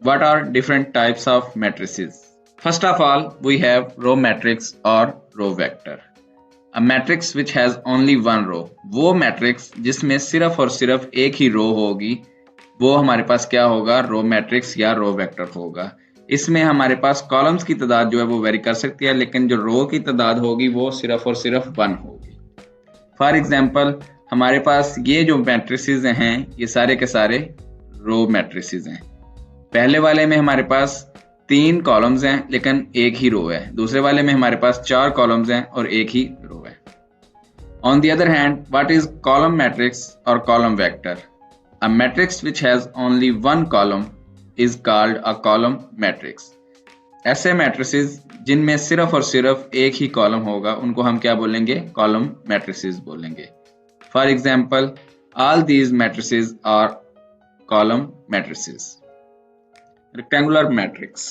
What are different types of matrices? First of all, we have row matrix or row vector. A matrix which has only one row, वो matrix जिसमें सिर्फ और सिर्फ एक ही रो होगी, वो हमारे पास क्या होगा? रो मैट्रिक्स या रो वेक्टर होगा। इसमें हमारे पास कॉलम्स की तादाद जो है वो वेरी कर सकती है, लेकिन जो रो की तादाद होगी वो सिर्फ और सिर्फ वन होगी। फॉर एग्जाम्पल, हमारे पास ये जो मैट्रिसेस हैं ये सारे के सारे रो मैट्रिसेस हैं। पहले वाले में हमारे पास 3 कॉलम्स हैं लेकिन एक ही रो है। दूसरे वाले में हमारे पास 4 कॉलम्स हैं और एक ही रो है। On the other hand, what is column matrix और column vector? A matrix which has only one column is called a column matrix. ऐसे मैट्रिसेस जिनमें सिर्फ और सिर्फ एक ही कॉलम होगा उनको हम क्या बोलेंगे? कॉलम मैट्रिसेस बोलेंगे। For example, all these matrices are column matrices. Rectangular matrix,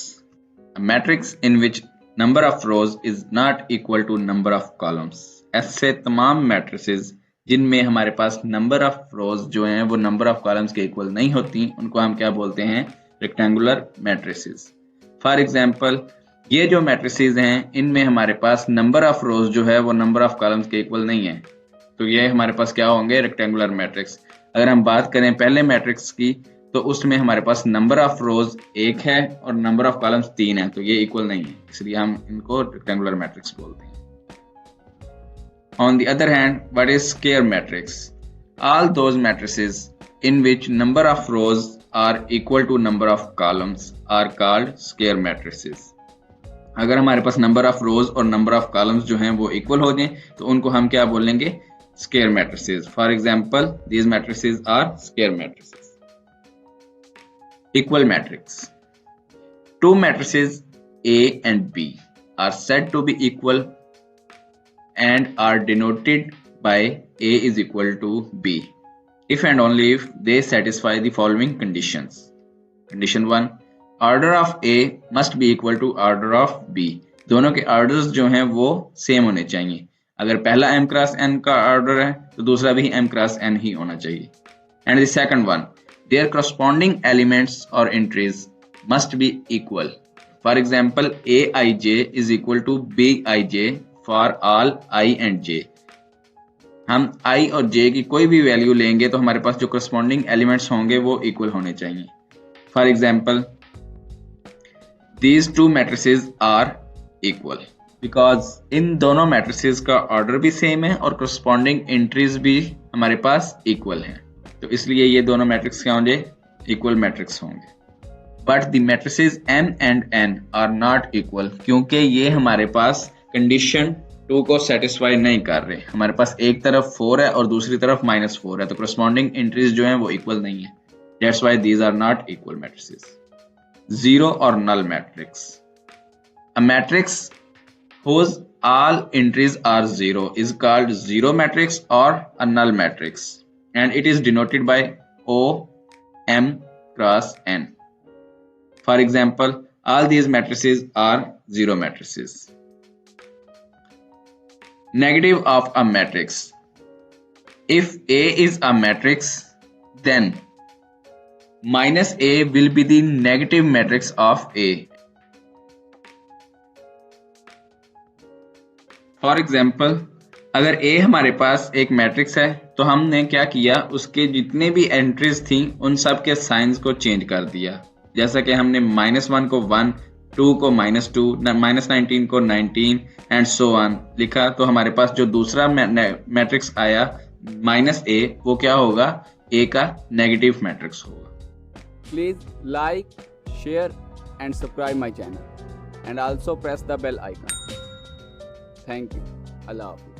a matrix in which number of rows is not equal to number of columns। ऐसे तमाम matrices जिनमें हमारे पास number of rows जो हैं वो number of columns के equal नहीं होती, उनको हम क्या बोलते हैं? rectangular matrices। For example, ये जो matrices हैं इनमें हमारे पास number of rows जो है वो number of columns के equal नहीं है, तो ये हमारे पास क्या होंगे? rectangular matrix। अगर हम बात करें पहले matrix की तो उसमें हमारे पास नंबर ऑफ रोज 1 है और नंबर ऑफ कॉलम्स 3 है, तो ये इक्वल नहीं है, इसलिए हम इनको रेक्टेंगुलर मैट्रिक्स बोलते हैं। On the other hand, what is square matrix? All those matrices in which number of rows are equal to number of columns are called square matrices. अगर हमारे पास नंबर ऑफ रोज और नंबर ऑफ कॉलम्स जो हैं वो equal हो जाएं तो उनको हम क्या बोलेंगे? Square matrices. For example, these matrices are square matrices. Equal matrix. Two matrices A and B are said to be equal and are denoted by A is equal to B if and only if they satisfy the following conditions. Condition 1, order of A must be equal to order of B। दोनों के orders जो हैं वो same होने चाहिए। अगर पहला m cross n का order है तो दूसरा भी m क्रॉस n ही होना चाहिए। And the second one, their corresponding elements or entries must be equal। For example, Aij is equal to Bij for all I and j। हम I और j की कोई भी वैल्यू लेंगे तो हमारे पास जो corresponding elements होंगे वो equal होने चाहिए। For example, these two matrices are equal because इन दोनों matrices का order भी same है और corresponding entries भी हमारे पास equal हैं, तो इसलिए ये दोनों मैट्रिक्स क्या होंगे? इक्वल मैट्रिक्स होंगे। But the matrices m and n are not equal, क्योंकि ये हमारे पास कंडीशन 2 को सेटिस्फाई नहीं कर रहे। हमारे पास एक तरफ 4 है और दूसरी तरफ -4 है, तो करस्पॉन्डिंग एंट्रीज जो हैं वो इक्वल नहीं है। That's why these are not equal matrices. Zero और null matrix. A matrix whose all entries are zero is called zero matrix or a null matrix, and it is denoted by O m cross n। For example, all these matrices are zero matrices। Negative of a matrix. If A is a matrix, then minus A will be the negative matrix of A। For example, अगर A हमारे पास एक matrix है तो हमने क्या किया, उसके जितने भी एंट्रीज थी उन सब के साइंस को चेंज कर दिया। जैसा कि हमने -1 को 1, 2 को -2, -19 को 19 एंड सो ऑन लिखा, तो हमारे पास जो दूसरा मैट्रिक्स आया -A वो क्या होगा? A का नेगेटिव मैट्रिक्स होगा। Please like, share and subscribe my channel and also press the bell icon. Thank you. अल्लाह हाफिज़।